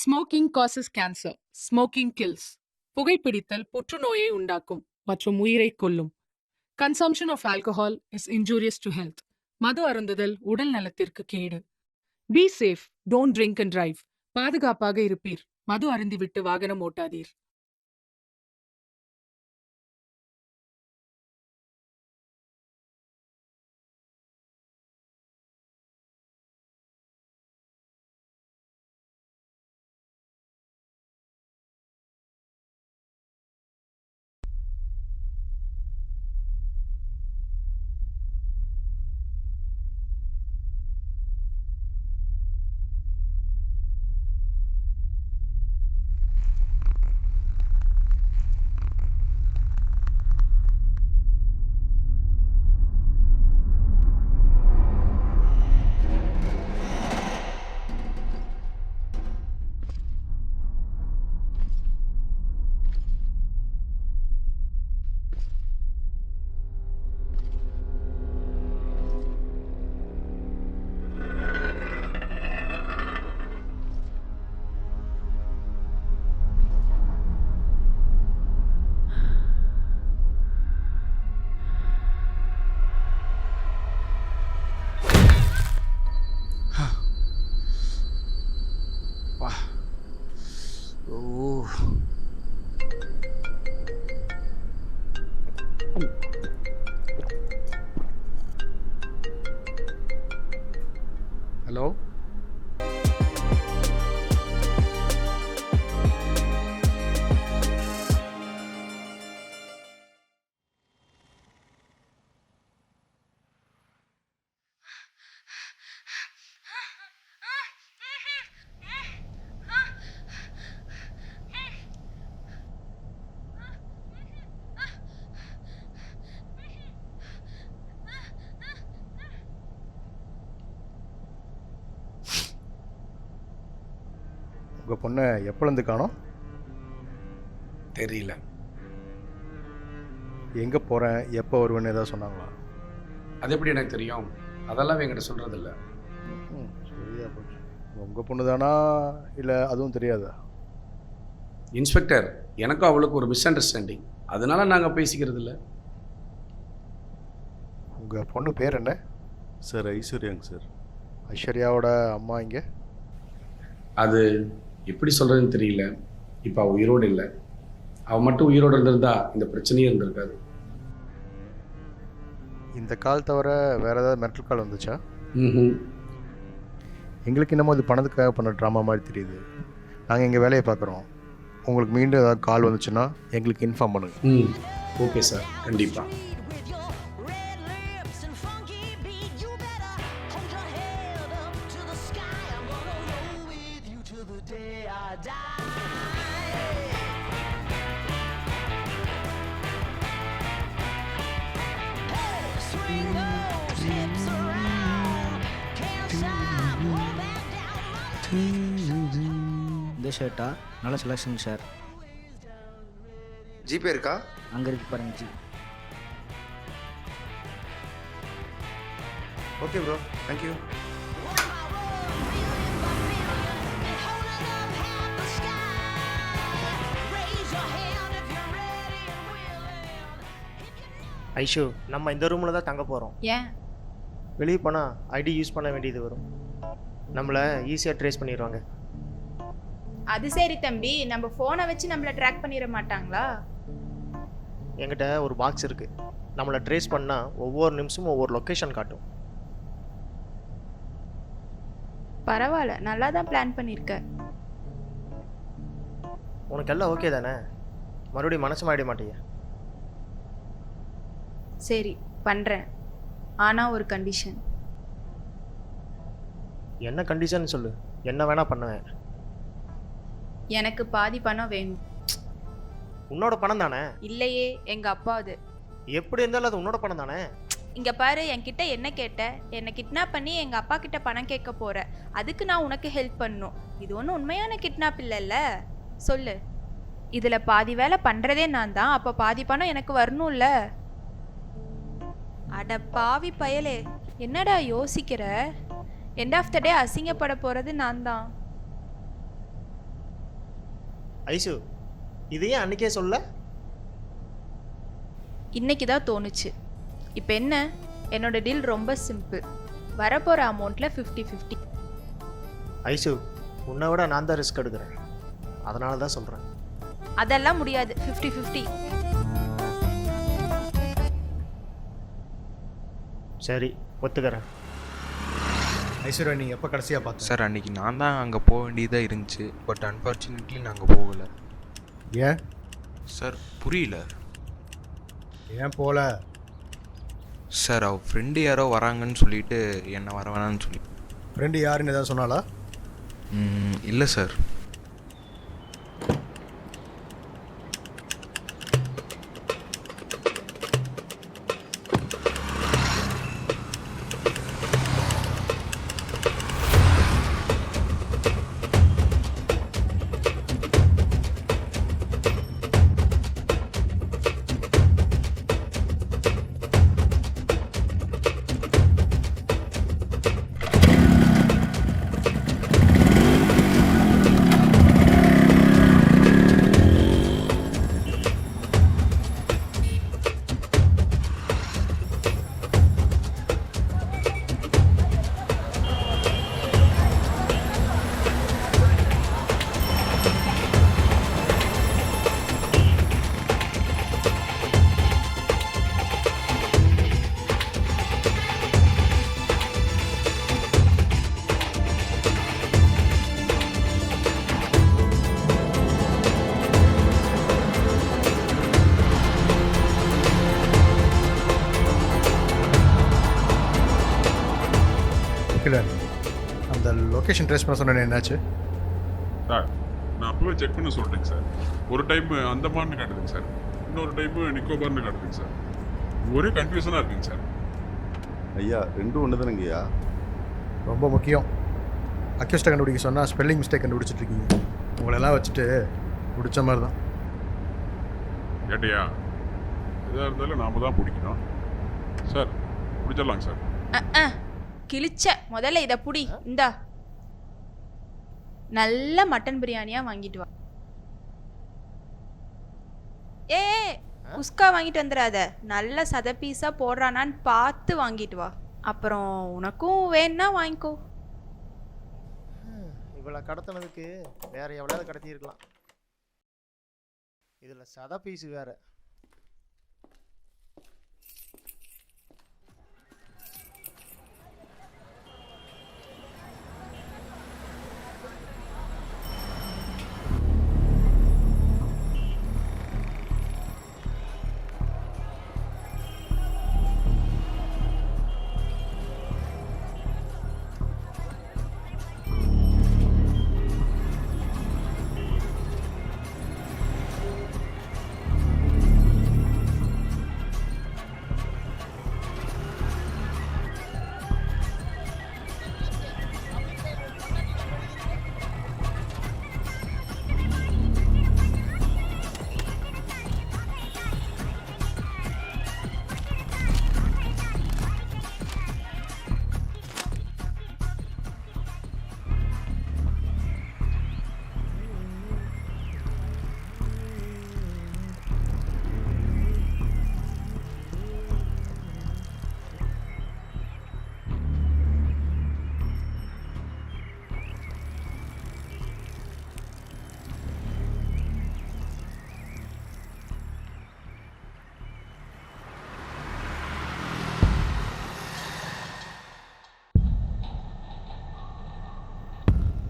Smoking causes cancer. Smoking kills. புகைப்பிடித்தல் புற்றுநோயை உண்டாக்கும் மற்றும் உயிரை கொல்லும். Consumption of alcohol is injurious to health. மது அருந்துதல் உடல் நலத்திற்கு கேடு. Be safe, don't drink and drive. பாதுகாப்பாக இருப்பீர். மது அருந்திவிட்டு வாகனம் ஓட்டாதீர். ஹலோ, உங்கள் பொண்ணை எப்போலேருந்து காணோம்? தெரியல. எங்கே போகிறேன், எப்போ வருவேன்னு ஏதாவது சொன்னாங்களா? அது எப்படி எனக்கு தெரியும்? அதெல்லாம் என்கிட்ட சொல்கிறதில்ல. சரியா போச்சு. உங்கள் பொண்ணு தானா இல்லை அதுவும் தெரியாதா? இன்ஸ்பெக்டர், எனக்கும் அவளுக்கு ஒரு மிஸ் அண்டர்ஸ்டாண்டிங், அதனால நாங்கள் பேசிக்கிறது இல்லை. உங்கள் பொண்ணு பேர் என்ன? Sir ஐஸ்வர்யாங்க sir. ஐஸ்வர்யாவோட அம்மா இங்கே? அது எப்படி சொல்கிறதுன்னு தெரியல. இப்போ அவள் உயிரோடு இல்லை. அவள் மட்டும் உயிரோடு இருந்திருந்தா இந்த பிரச்சனையே இருந்திருக்காது. இந்த கால் தவிர வேறு ஏதாவது மென்டல் கால் வந்துச்சா? ம். எங்களுக்கு என்னமோ இது பணத்துக்காக பண்ண ட்ராமா மாதிரி தெரியுது. நாங்கள் எங்கள் வேலையை பார்க்குறோம். உங்களுக்கு மீண்டும் ஏதாவது கால் வந்துச்சுன்னா எங்களுக்கு இன்ஃபார்ம் பண்ணுங்கள். ம், ஓகே சார், கண்டிப்பாக. இந்த ஷர்ட்டா நல்ல செலெக்ஷன் சார். ஜிபே இருக்கா? அங்கே இருக்கு பாருங்க G. Okay bro, thank you. Aishu, நம்ம இந்த ரூமில் தான் தங்க போகிறோம். ஏன்? வெளியே போனால் ஐடி யூஸ் பண்ண வேண்டியது வரும். நம்மளை ஈஸியாக ட்ரேஸ் பண்ணிடுவாங்க. அது சரி தம்பி, நம்ம ஃபோனை வச்சு நம்மளை ட்ராக் பண்ணிட மாட்டாங்களா? என்கிட்ட ஒரு பாக்ஸ் இருக்குது. நம்மளை ட்ரேஸ் பண்ணால் ஒவ்வொரு நிமிஷமும் ஒவ்வொரு லொக்கேஷன் காட்டும். பரவாயில்ல, நல்லா தான் பிளான் பண்ணியிருக்க. உனக்கு எல்லாம் ஓகே தானே? மறுபடியும் மனசு மாறிட மாட்டியா? சரி, பண்ணுறேன். ஆனால் ஒரு கண்டிஷன். என்ன கண்டிஷன் சொல்லு, என்ன வேணால் பண்ணுவேன். எனக்கு பாதி பணம் வேணும். உன்னோட பணம் தானே? இல்லையே, எங்கள் அப்பா அது. எப்படி இருந்தாலும் அது உன்னோட பணம் தானே? இங்கே பாரு, என்கிட்ட என்ன கேட்ட? என்னை கிட்னாப் பண்ணி எங்கள் அப்பா கிட்ட பணம் கேட்க போகிற. அதுக்கு நான் உனக்கு ஹெல்ப் பண்ணணும். இது ஒன்றும் உண்மையான கிட்னாப் இல்லைல்ல? சொல்லு. இதில் பாதி வேலை பண்ணுறதே நான் தான். அப்போ பாதி பணம் எனக்கு வரணும்ல? அட பாவி பயலே, என்னடா யோசிக்கிற? எண்ட் ஆஃப் த டே அசிங்கப்பட போகிறது நான் தான். ஐசு இது ஏன் அன்றைக்கே சொல்ல? இன்னைக்கு தான் தோணுச்சு. இப்போ என்ன, என்னோட டீல் ரொம்ப சிம்பிள். வரப்போகிற அமௌண்ட்டில் 50-50. ஐசு உன்னை விட நான் தான் ரிஸ்க் எடுக்கிறேன், அதனால தான் சொல்கிறேன். அதெல்லாம் முடியாது. 50-50. சரி ஒத்துக்கிறேன். ஐஸ்வர்யா நீ எப்போ கடைசியாக பார்த்த? சார் அன்றைக்கி நான் தான் அங்கே போக வேண்டியதாக இருந்துச்சு. பட் அன்ஃபார்ச்சுனேட்லி நாங்கள் போகலை. ஏன் சார் புரியல. ஏன் போகல? சார் அவள் ஃப்ரெண்டு யாரோ வராங்கன்னு சொல்லிட்டு என்னை வர வேணான்னு சொல்லி. ஃப்ரெண்டு யாருன்னு ஏதாவது சொன்னாலா? இல்லை சார். இல்லை அந்த லொக்கேஷன் ட்ரேஸ் பண்ண சொன்னேன், என்னாச்சு? சார் நான் அப்போவே செக் பண்ண சொல்லிட்டேங்க சார். ஒரு டைம் அந்தமான்னு காட்டுதுங்க சார், இன்னொரு டைம் நிக்கோபார்னு காட்டுதுங்க சார். ஒரே கன்ஃபியூஷனாக இருக்குங்க சார். ஐயா ரெண்டும் ஒன்று தானேங்கய்யா? ரொம்ப முக்கியம். அக்யூஸ்ட்டை கண்டுபிடிக்க சொன்னால் ஸ்பெல்லிங் மிஸ்டேக் கண்டுபிடிச்சிட்டு இருக்கீங்க. உங்களெல்லாம் வச்சுட்டு பிடிச்ச மாதிரி தான். கேட்டியா, எதாக இருந்தாலும் நாம தான் பிடிக்கணும் சார். பிடிச்சிடலாங்க சார். கிழிச்ச முதல்ல இதை புடி. இந்தா நல்ல மட்டன் பிரியாணியா வாங்கிட்டு வா. ஏ குஸ்கா வாங்கிட்டு வந்துடாத, நல்ல சத பீஸா போடுறானான்னு பார்த்து வாங்கிட்டு வா. அப்புறம் உனக்கும் வேணும்னா வாங்கிக்கோ. இவளை கடத்தினதுக்கு வேற எவ்வளவு கடத்தியிருக்கலாம், இதில் சத பீஸு வேற.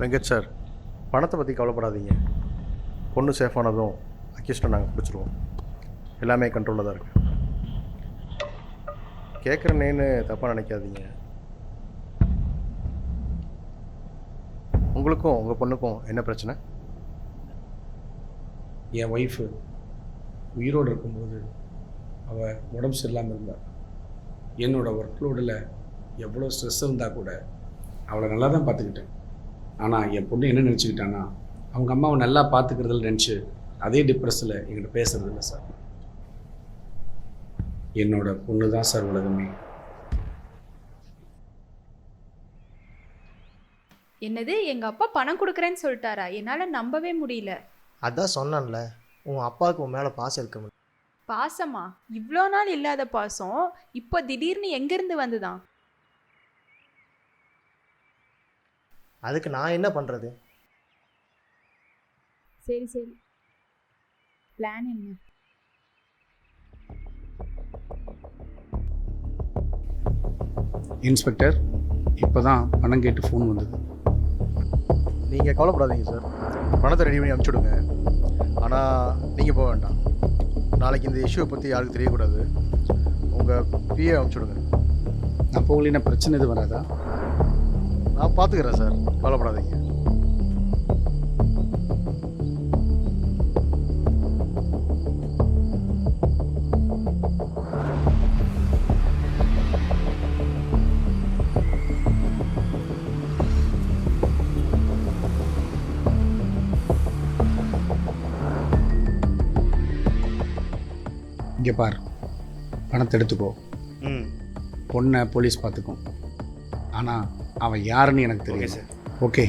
வெங்கட் சார், பணத்தை பற்றி கவலைப்படாதீங்க. பொண்ணு சேஃபானதும் அக்யூஸ்ட்டை நாங்கள் பிடிச்சிருவோம். எல்லாமே கண்ட்ரோலில் தான் இருக்குது. கேட்குறேன்னு தப்பாக நினைக்காதீங்க. உங்களுக்கும் உங்கள் பொண்ணுக்கும் என்ன பிரச்சனை? என் ஒய்ஃபு உயிரோடு இருக்கும்போது அவள் உடம்பு சரியில்லாமல் இருந்தாள். என்னோடய ஒர்க் லோடில் எவ்வளோ ஸ்ட்ரெஸ் இருந்தால் கூட அவளை நல்லா தான் பார்த்துக்கிட்டேன். ஆனால் என் பொண்ணு என்ன நினச்சிக்கிட்டான்னா, அவங்க அம்மாவை நல்லா பார்த்துக்கிறதில் நினச்சி அதே டிப்ரெஸில் என்கிட்ட பேசுறது இல்லை சார். என்னோட பொண்ணு தான் சார் உலகமே. என்னது, எங்க அப்பா பணம் கொடுக்குறேன்னு சொல்லிட்டாரா? என்னால நம்பவே முடியல. அதான் சொன்னான்ல, உன் அப்பாவுக்கு உன் மேலே பாசம் இருக்க முடியும். பாசமா? இவ்வளோ நாள் இல்லாத பாசம் இப்போ திடீர்னு எங்கேருந்து வந்துதான்? அதுக்கு நான் என்ன பண்ணுறது? சரி சரி, பிளான் என்ன? இன்ஸ்பெக்டர், இப்போ தான் பணம் கேட்டு ஃபோன் வந்தது. நீங்கள் கவலைப்படாதீங்க சார், பணத்தை ரெடி பண்ணி அனுப்பிச்சுடுங்க. ஆனால் நீங்கள் போக வேண்டாம். நாளைக்கு இந்த இஷ்யூவை பற்றி யாருக்கு தெரியக்கூடாது. உங்கள் பிஏ அனுப்பிச்சுடுங்க. நான் போகலின்னா பிரச்சனை எதுவும் வராதா? நான் பார்த்துக்கிறேன் சார், கவலைப்படாதீங்க. இங்கே பார், பணத்தை எடுத்துக்கோ. ம், பொண்ணை போலீஸ் பார்த்துக்கும். ஆனால் அவன் யாருன்னு எனக்கு ஓகே தெரியும். சார். ஓகே.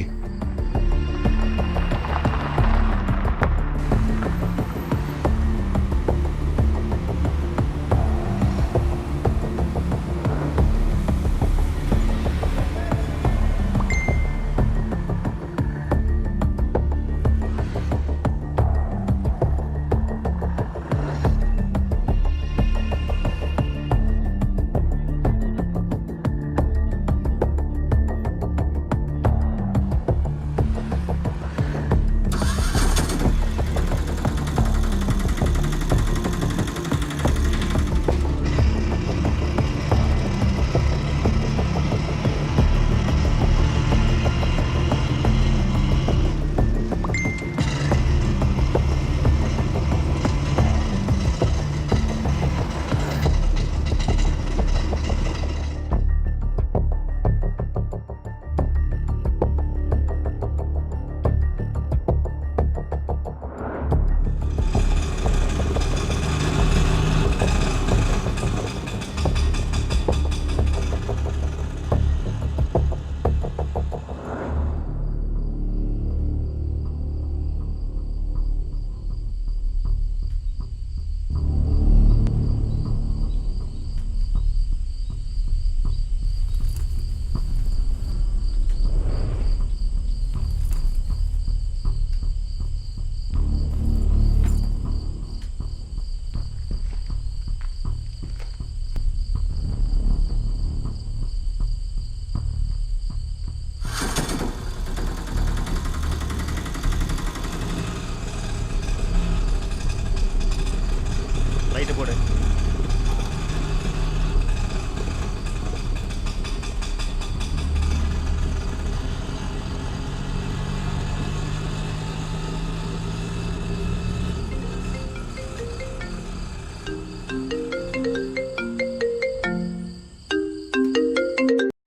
லைட்டு போடு.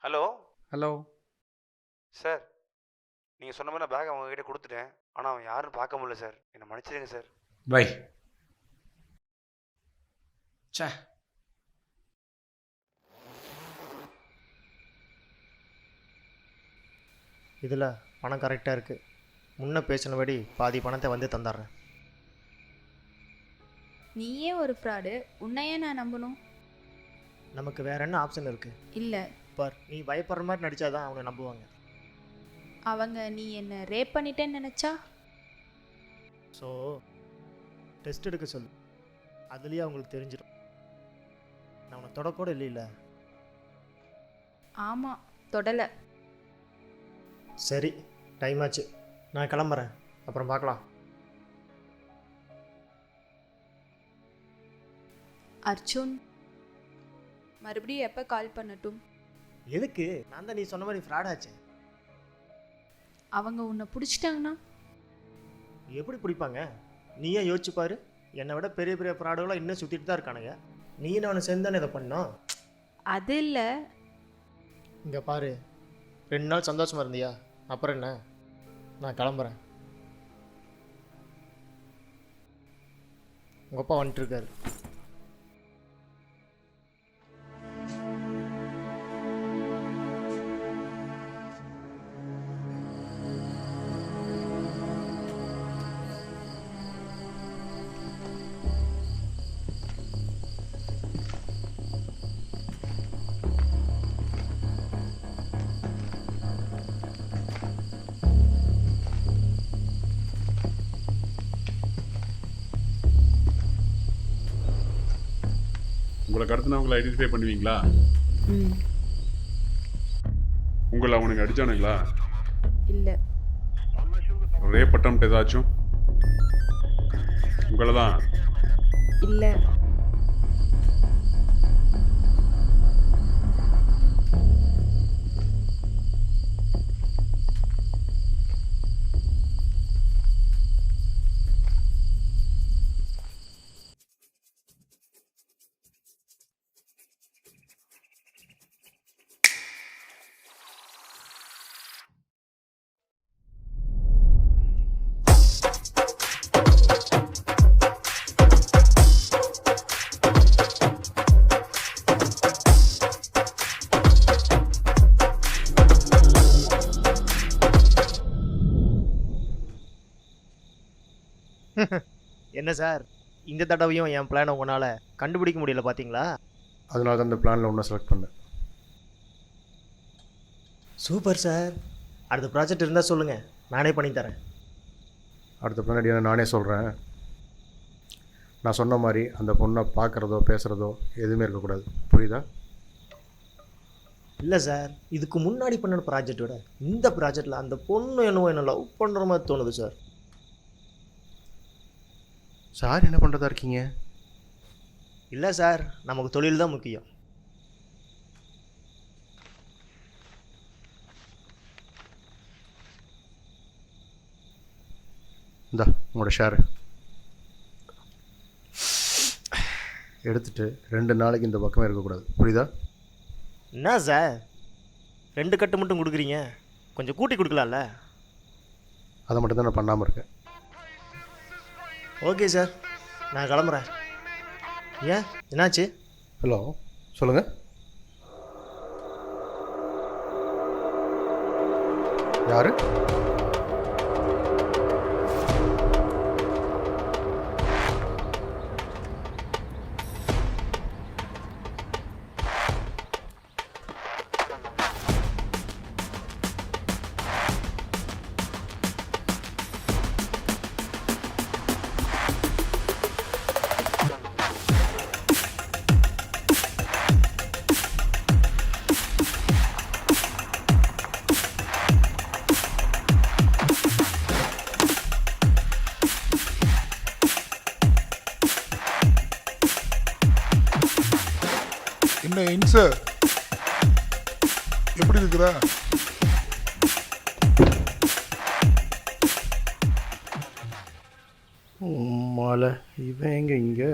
ஹலோ ஹலோ சார், நீங்கள் சொன்ன மாதிரி நான் பேக் அவங்ககிட்ட கொடுத்துட்டேன். ஆனால் அவன் யாருன்னு பார்க்க முடியல சார். என்னை மன்னிச்சிடுங்க சார். பை. சே, இதில் பணம் கரெக்டாக இருக்குது. முன்ன பேசினபடி பாதி பணத்தை வந்து தந்துடுறேன். நீயே ஒரு ஃப்ராடு, உன்னையே நான் நம்பணும்? நமக்கு வேற என்ன ஆப்ஷன் இருக்குது? இல்லை, பார், நீ பயப்படுற மாதிரி நடித்தாதான் அவனை நம்புவாங்க. அவங்க நீ என்னை ரேப் பண்ணிட்டேன்னு நினச்சா? ஸோ டெஸ்ட் எடுக்க சொல்லு, அதுலேயே அவங்களுக்கு தெரிஞ்சிடும். நான் உன்னை தொடக்கூட இல்லைல்ல. ஆமாம், தொடலை. சரி, டைம் ஆச்சு, நான் கிளம்புறேன். அப்புறம் பார்க்கலாம். அர்ஜுன், மறுபடியும் எப்போ கால் பண்ணட்டும்? எதுக்கு? நான் தான் நீ சொன்ன மாதிரி ஃப்ராட் ஆச்சு. அவங்க உன்னை பிடிச்சிட்டாங்கன்னா? எப்படி பிடிப்பாங்க? நீயே யோசிச்சு பாரு. என்னை விட பெரிய பெரிய ஃப்ராடுகளாக இன்னும் சுற்றிட்டு தான் இருக்கானுங்க. நீ நான் சேர்ந்து தானே இதை பண்ணோம். அது இல்லை. இங்கே பாரு, 2 நாள் சந்தோஷமாக இருந்தியா? அப்புறம் என்ன? நான் கிளம்புறேன். உங்கள் அப்பா வந்துட்டுருக்காரு. உங்களை கடத்தினவங்களை ஐடென்டிஃபை பண்ணுவீங்களா? ம் உங்களை அவனுக்கு அடிச்சானுங்களா? இல்லை. ரேப் அட்டம்ப்ட் ஏதாச்சும்? உங்களை தான். இல்லை. என்ன சார், இந்த தடவையும் என் பிளானை உங்களால் கண்டுபிடிக்க முடியல பார்த்தீங்களா? அதனால தான் இந்த பிளானில் ஒன்று செலக்ட் பண்ணேன். Super sir. அடுத்த ப்ராஜெக்ட் இருந்தால் சொல்லுங்கள், நானே பண்ணி தரேன். அடுத்த பின்னாடி நானே சொல்கிறேன். நான் சொன்ன மாதிரி அந்த பொண்ணை பார்க்குறதோ பேசுகிறதோ எதுவுமே இருக்கக்கூடாது. புரியுதா? இல்லை சார், இதுக்கு முன்னாடி பண்ண ப்ராஜெக்ட் விட இந்த ப்ராஜெக்டில் அந்த பொண்ணு என்ன லவ் பண்ணுற மாதிரி தோணுது சார். சார் என்ன பண்ணுறதா இருக்கீங்க? இல்லை சார், நமக்கு தொழில் தான் முக்கியம். இந்தா உங்களோட ஷேரு எடுத்துகிட்டு 2 நாளைக்கு இந்த பக்கமே இருக்கக்கூடாது. புரியுதா? என்ன சார் 2 கட்டு மட்டும் கொடுக்குறீங்க, கொஞ்சம் கூட்டி கொடுக்கலாம்ல? அதை மட்டும் தான் நான் பண்ணாமல் இருக்கேன். ஓகே சார், நான் கிளம்புறேன். ஏன், என்னாச்சு? ஹலோ, சொல்லுங்கள். யார்? என்ன இன்ச, எப்படி இருக்கிற? மாலை இவன் எங்கே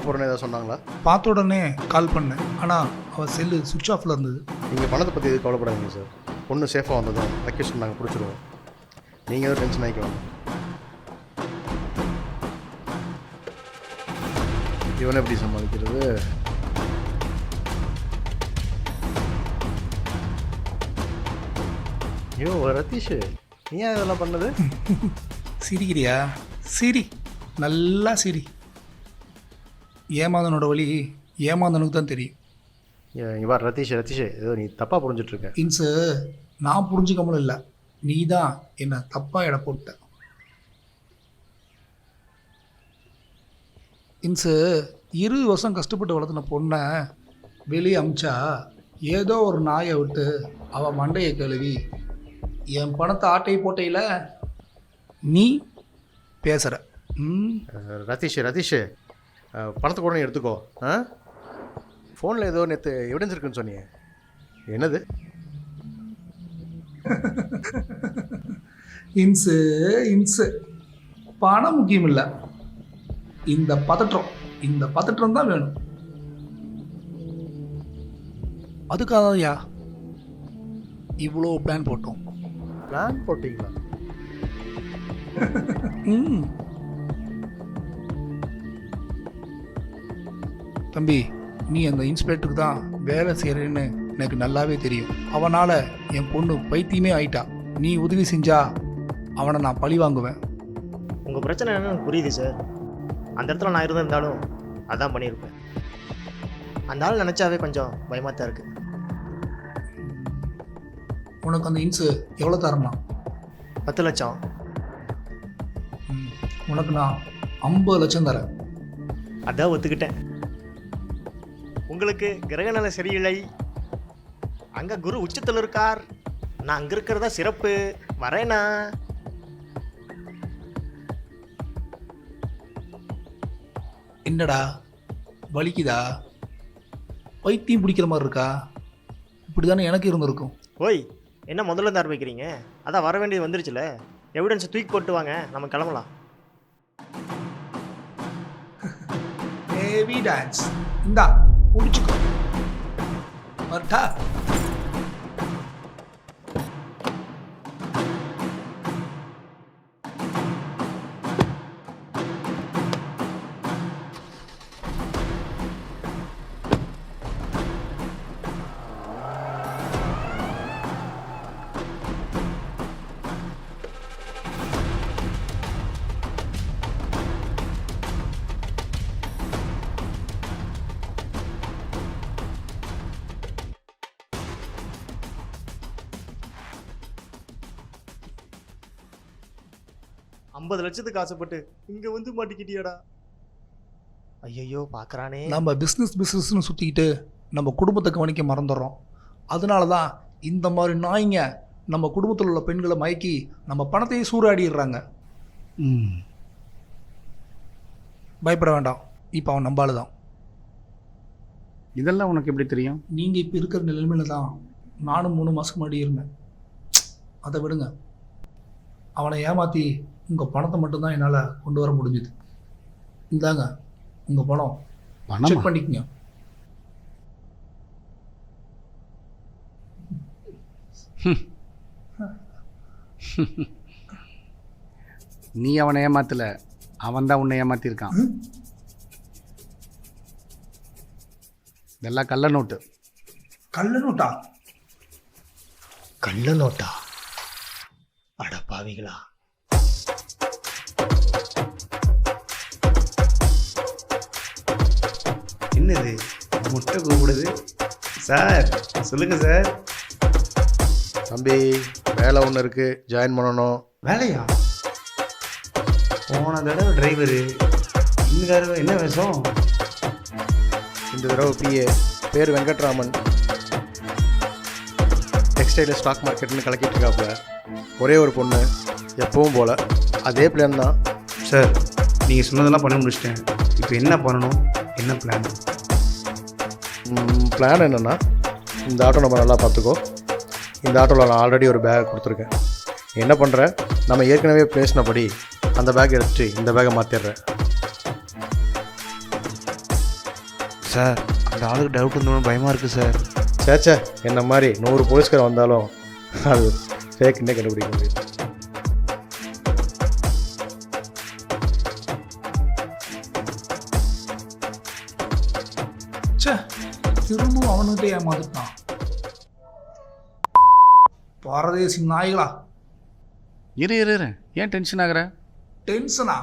போகிறேன்னு ஏதாவது சொன்னாங்களா? பார்த்த உடனே கால் பண்ணேன், ஆனால் அவள் செல்லு சுவிட்ச் ஆஃபில் இருந்தது. நீங்கள் பணத்தை பற்றி எதுவும் கவலைப்படாதீங்க சார். பொண்ணு சேஃபாக வந்ததும் லொக்கேஷன் நாங்கள் பிடிச்சிடுவோம். நீங்கள் எதுவும் டென்ஷன் ஆகிக்குவாங்க. இவனை எப்படி சமாளிக்கிறது? ஐயோ ரதீஷ், நீ ஏன் இதெல்லாம் பண்ணது? சிரிக்கிறியா? சிரி, நல்லா சிரி. ஏமாந்தனோட வழி ஏமாந்தனுக்கு தான் தெரியும். இங்கே வா ரதீஷ், ஏதோ நீ தப்பாக புரிஞ்சிட்ருக்க. இன்ஸு, நான் புரிஞ்சுக்காமலும் இல்லை, நீ தான் என்னை தப்பாக எடை போட்ட. இன்ஸு, 20 வருஷம் கஷ்டப்பட்டு வளர்த்துன பொண்ணை வெளியே அமிச்சா ஏதோ ஒரு நாயை விட்டு அவள் மண்டையை கழுவி என் பணத்தை ஆட்டை போட்டையில் நீ பேசுகிற. ரதீஷ், பணத்தை கூட நீ எடுத்துக்கோ. ஃபோனில் ஏதோ நேற்று எவிடன்ஸ் இருக்குன்னு சொன்னியே, என்னது? இன்ஸு பணம் முக்கியம் இல்லை, இந்த பதற்றம் தான் வேணும். அதுக்காக யா இவ்வளோ பிளான் போட்டோம். பிளான் போட்டிங்களா? தம்பி, நீ அந்த இன்ஸ்பெக்டருக்கு தான் வேலை செய்கிறேன்னு எனக்கு நல்லாவே தெரியும். அவனால் என் பொண்ணு பைத்தியமே ஆயிட்டா. நீ உதவி செஞ்சா அவனை நான் பழி வாங்குவேன். உங்கள் பிரச்சனை என்னன்னு எனக்கு புரியுது சார். அந்த இடத்துல நான் இருந்திருந்தாலும் அதான் பண்ணியிருப்பேன். அந்த ஆள் நினச்சாவே கொஞ்சம் பயமாக தான் இருக்குது. உனக்கு அந்த இன்ஸு எவ்வளோ தரணும்? 10 லட்சம். உனக்கு நான் 50 லட்சம் தரேன். அதான் ஒத்துக்கிட்டேன். உங்களுக்கு கிரகநிலை சரியில்லை, அங்கே குரு உச்சத்தில் இருக்கார், நான் அங்கே இருக்கிறதா சிறப்பு, வரேனா? என்னடா வலிக்குதா? பைத்தியம் பிடிக்கிற மாதிரி இருக்கா? இப்படி தானே எனக்கு இருந்திருக்கும். ஓய், என்ன முதல்ல இருந்து ஆரம்பிக்கிறீங்க? அதான் வர வேண்டியது வந்துருச்சுல, எவிடன்ஸை தூக்கி போட்டு வாங்க, நம்ம கிளம்பலாம். ஹேவி டான்ஸ் இந்தா பிடிச்சிக்கோ. வரட்டா? $50 லட்சத்துக்கு ஆசைப்பட்டு இங்கே வந்து மாட்டிக்கிட்டியாடா. ஐயையோ, பார்க்குறானே. நம்ம பிஸ்னஸ்னு சுற்றிக்கிட்டு நம்ம குடும்பத்தை கவனிக்க மறந்துடுறோம். அதனால தான் இந்த மாதிரி நாய்ங்க நம்ம குடும்பத்தில் உள்ள பெண்களை மயக்கி நம்ம பணத்தையே சூறாடிடுறாங்க. பயப்பட வேண்டாம், இப்போ அவன் நம்பாள் தான். இதெல்லாம் உனக்கு எப்படி தெரியும்? நீங்கள் இப்போ இருக்கிற நிலைமையில தான் நானும் 3 மாதத்துக்கு முன்னாடி இருந்தேன். அதை விடுங்க, அவனை ஏமாற்றி உங்கள் பணத்தை மட்டும்தான் என்னால் கொண்டு வர முடிஞ்சுது. இந்தாங்க உங்கள் பணம், செக் பண்ணிக்கங்க. நீ அவனை ஏமாத்தல, அவன் தான் உன்னை ஏமாத்திருக்கான். இதெல்லாம் கள்ள நோட்டு. கள்ள நோட்டா? கள்ள நோட்டா? அட பாவிகளா. என்னது முட்டை கூப்பிடுது? சார் சொல்லுங்கள் சார். தம்பி, வேலை ஒன்று இருக்குது, ஜாயின் பண்ணணும். வேலையா? போன தடவை டிரைவரு, இந்த தடவை என்ன வேஷம்? இந்த தடவை பிஏ, பேர் வெங்கட்ராமன். டெக்ஸ்டைல் ஸ்டாக் மார்க்கெட்னு கலக்கிட்டு இருக்காப்புல. ஒரே ஒரு பொண்ணு, எப்பவும் போல் அதே பிளான் தான். சார் நீங்கள் சொன்னதெல்லாம் பண்ண முடிச்சிட்டேன். இப்போ என்ன பண்ணணும், என்ன பிளான்? பிளான் என்னென்னா, இந்த ஆட்டோ நம்ம நல்லா பார்த்துக்கோ. இந்த ஆட்டோவில் நான் ஆல்ரெடி ஒரு பேக் கொடுத்துருக்கேன். என்ன பண்ணுற, நம்ம ஏற்கனவே பேசினபடி அந்த பேக் எடுத்துட்டு இந்த பேக்கை மாற்றிடுறேன். சார் அந்த ஆளுக்கு டவுட் இருந்தோன்னு பயமாக இருக்குது சார். சேச்சே, என்ன மாதிரி 100 போலீஸ்கார் வந்தாலும் அது ஃபேக்குன்னே கண்டுபிடிக்க முடியும். திரும்பவும் அவனுக்கிட்டே ஏமாந்துட்டான். பாரதேசி நாய்களா. இரு, ஏன் டென்ஷன் ஆகுற? டென்ஷனா?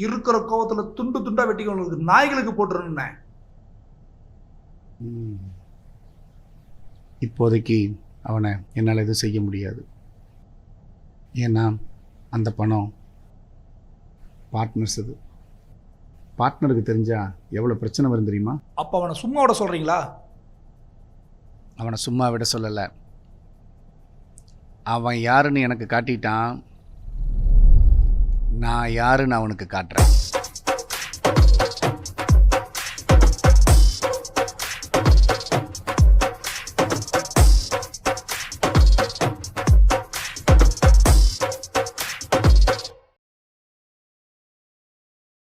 இருக்கிற கோவத்தில் துண்டு துண்டா வெட்டிக்கொண்டு நாய்களுக்கு போட்டுருந்தேன். இப்போதைக்கு அவனை என்னால் எதுவும் செய்ய முடியாது. ஏன்னா அந்த பணம் பார்ட்னர்ஸ். அது பார்ட்னருக்கு தெரிஞ்சா எவ்வளோ பிரச்சனை வரும் தெரியுமா? அப்போ அவனை சும்மா விட சொல்கிறீங்களா? அவனை சும்மா விட சொல்லலை. அவன் யாருன்னு எனக்கு காட்டிட்டான், நான் யாருன்னு அவனுக்கு காட்டுறேன்.